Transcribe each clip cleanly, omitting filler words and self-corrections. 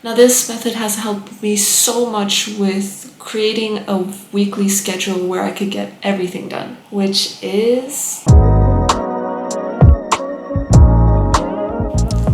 Now this method has helped me so much with creating a weekly schedule where I could get everything done, which is...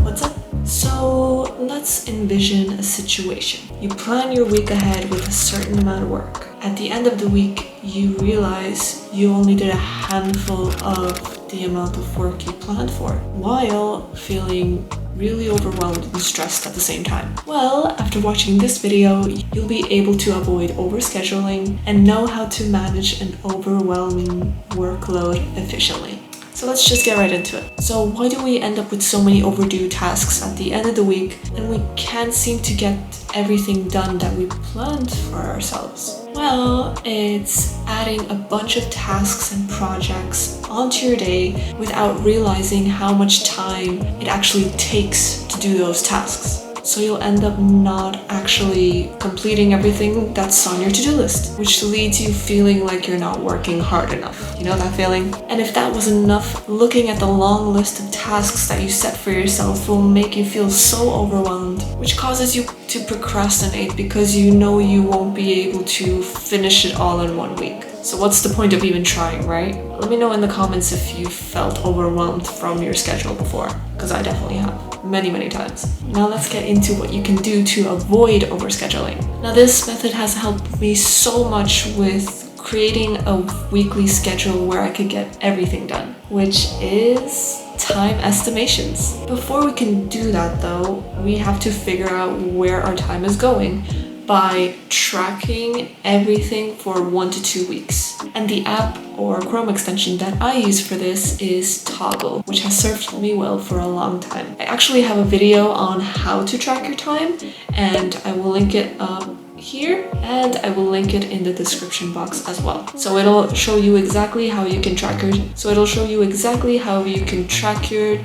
What's up? So let's envision a situation. You plan your week ahead with a certain amount of work. At the end of the week, you realize you only did a handful of the amount of work you planned for, while feeling really overwhelmed and stressed at the same time. Well, after watching this video, you'll be able to avoid overscheduling and know how to manage an overwhelming workload efficiently. So let's just get right into it. So why do we end up with so many overdue tasks at the end of the week and we can't seem to get everything done that we planned for ourselves? Well, it's adding a bunch of tasks and projects onto your day without realizing how much time it actually takes to do those tasks. So you'll end up not actually completing everything that's on your to-do list, which leads you feeling like you're not working hard enough. You know that feeling? And if that wasn't enough, looking at the long list of tasks that you set for yourself will make you feel so overwhelmed, which causes you to procrastinate because you know you won't be able to finish it all in one week. So what's the point of even trying, right? Let me know in the comments if you felt overwhelmed from your schedule before, because I definitely have. Many times. Now let's get into what you can do to avoid overscheduling. Now this method has helped me so much with creating a weekly schedule where I could get everything done, which is time estimations. Before we can do that though, we have to figure out where our time is going by tracking everything for 1 to 2 weeks. And the app or Chrome extension that I use for this is Toggle, which has served me well for a long time. I actually have a video on how to track your time, and I will link it up here, and I will link it in the description box as well. So it'll show you exactly how you can track your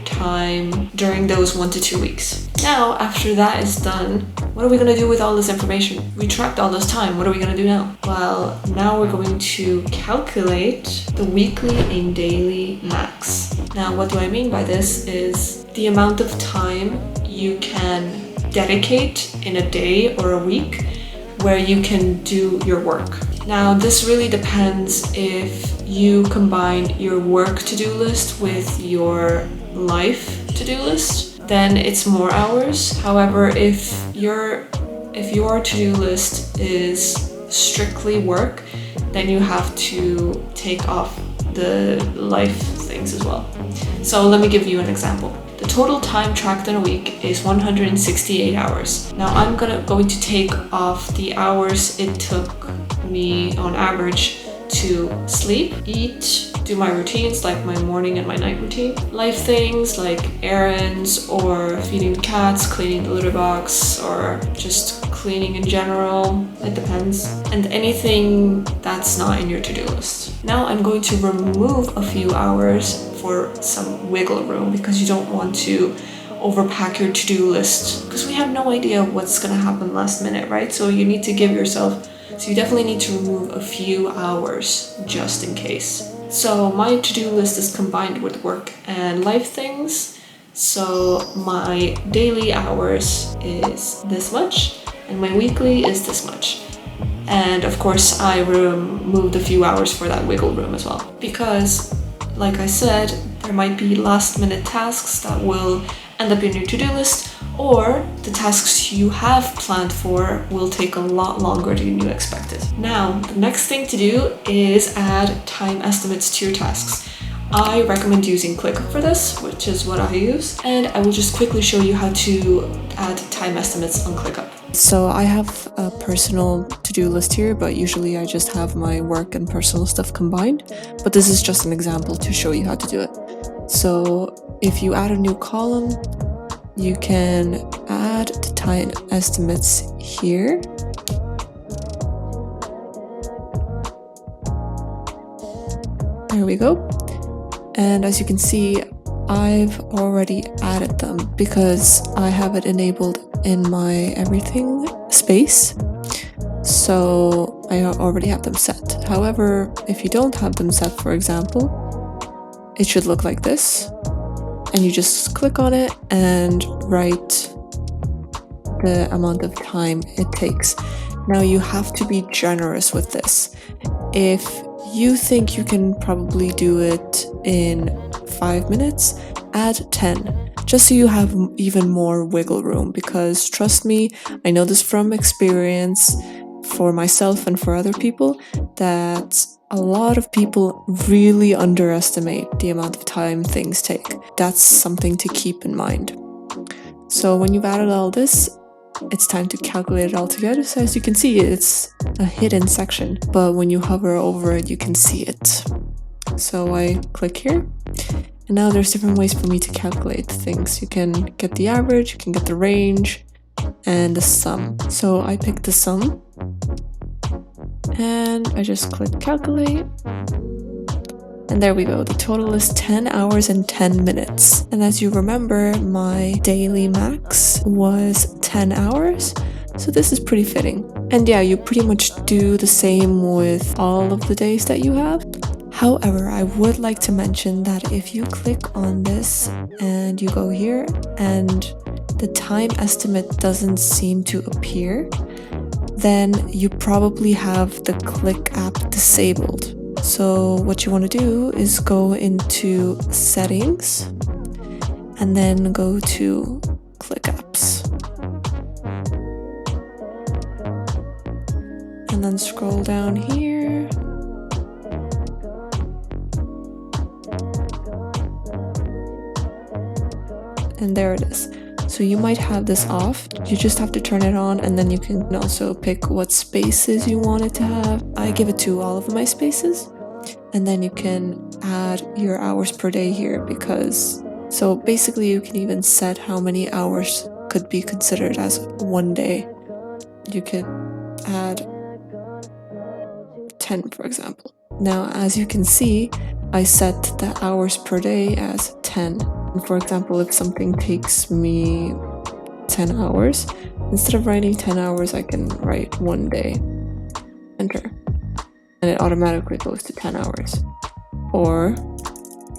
time during those 1 to 2 weeks. Now, after that is done, what are we gonna do with all this information? We tracked all this time, what are we gonna do now? Well, now we're going to calculate the weekly and daily max. Now, what do I mean by this is the amount of time you can dedicate in a day or a week where you can do your work. Now, this really depends if you combine your work to-do list with your life to-do list, then it's more hours. However, if your to-do list is strictly work, then you have to take off the life things as well. So let me give you an example. The total time tracked in a week is 168 hours. Now I'm going to take off the hours it took me on average to sleep, eat, do my routines like my morning and my night routine, life things like errands or feeding the cats, cleaning the litter box, or just cleaning in general, it depends, and anything that's not in your to-do list. Now I'm going to remove a few hours for some wiggle room because you don't want to overpack your to-do list because we have no idea what's gonna happen last minute, right? So you definitely need to remove a few hours just in case. So my to-do list is combined with work and life things. So my daily hours is this much and my weekly is this much. And of course I removed a few hours for that wiggle room as well. Because, like I said, there might be last minute tasks that will end up in your to-do list, or the tasks you have planned for will take a lot longer than you expected. Now, the next thing to do is add time estimates to your tasks. I recommend using ClickUp for this, which is what I use, and I will just quickly show you how to add time estimates on ClickUp. So I have a personal to-do list here, but usually I just have my work and personal stuff combined, but this is just an example to show you how to do it. So if you add a new column, you can add the time estimates here. There we go. And as you can see, I've already added them because I have it enabled in my everything space. So I already have them set. However, if you don't have them set, for example, it should look like this. And you just click on it and write the amount of time it takes. Now you have to be generous with this. If you think you can probably do it in 5 minutes, add 10, just so you have even more wiggle room, because trust me, I know this from experience for myself and for other people, that a lot of people really underestimate the amount of time things take. That's something to keep in mind. So when you've added all this, it's time to calculate it all together. So as you can see, it's a hidden section, but when you hover over it, you can see it. So I click here, and now there's different ways for me to calculate things. You can get the average, you can get the range, and the sum. So I pick the sum, and I just click calculate. And there we go, the total is 10 hours and 10 minutes. And as you remember, my daily max was 10 hours, so this is pretty fitting. And yeah, you pretty much do the same with all of the days that you have. However, I would like to mention that if you click on this and you go here and the time estimate doesn't seem to appear, then you probably have the ClickUp disabled. So what you want to do is go into settings and then go to ClickUps. And then scroll down here. And there it is. So you might have this off, you just have to turn it on, and then you can also pick what spaces you want it to have. I give it to all of my spaces, and then you can add your hours per day here, because so basically you can even set how many hours could be considered as one day. You could add 10, for example. Now, as you can see, I set the hours per day as 10. For example, if something takes me 10 hours, instead of writing 10 hours, I can write 1 day, enter, and it automatically goes to 10 hours. Or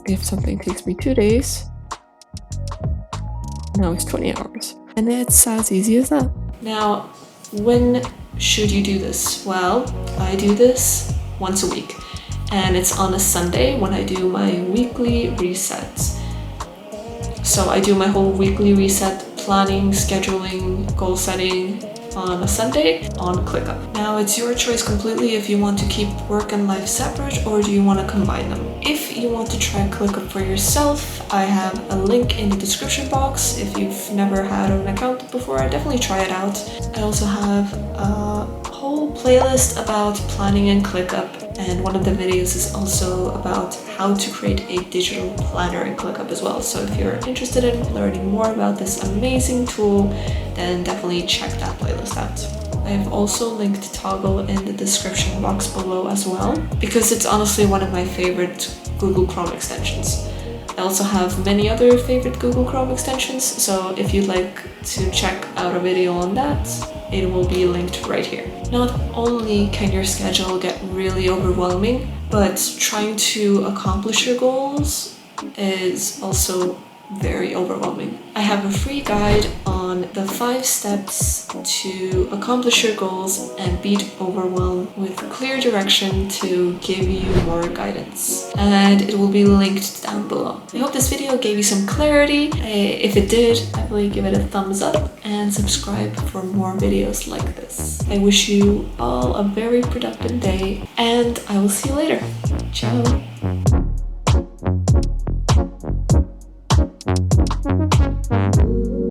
if something takes me 2 days, now it's 20 hours. And it's as easy as that. Now, when should you do this? Well, I do this once a week, and it's on a Sunday when I do my weekly resets. So I do my whole weekly reset, planning, scheduling, goal setting on a Sunday on ClickUp. Now it's your choice completely if you want to keep work and life separate or do you want to combine them. If you want to try ClickUp for yourself, I have a link in the description box. If you've never had an account before, definitely try it out. I also have a whole playlist about planning in ClickUp, and one of the videos is also about how to create a digital planner in ClickUp as well. So if you're interested in learning more about this amazing tool, then definitely check that playlist out. I've also linked Toggle in the description box below as well, because it's honestly one of my favorite Google Chrome extensions. I also have many other favorite Google Chrome extensions, so if you'd like to check out a video on that, it will be linked right here. Not only can your schedule get really overwhelming, but trying to accomplish your goals is also very overwhelming. I have a free guide on the 5 steps to accomplish your goals and beat overwhelm with clear direction to give you more guidance. And it will be linked down below. I hope this video gave you some clarity. If it did, definitely give it a thumbs up and subscribe for more videos like this. I wish you all a very productive day, and I will see you later. Ciao!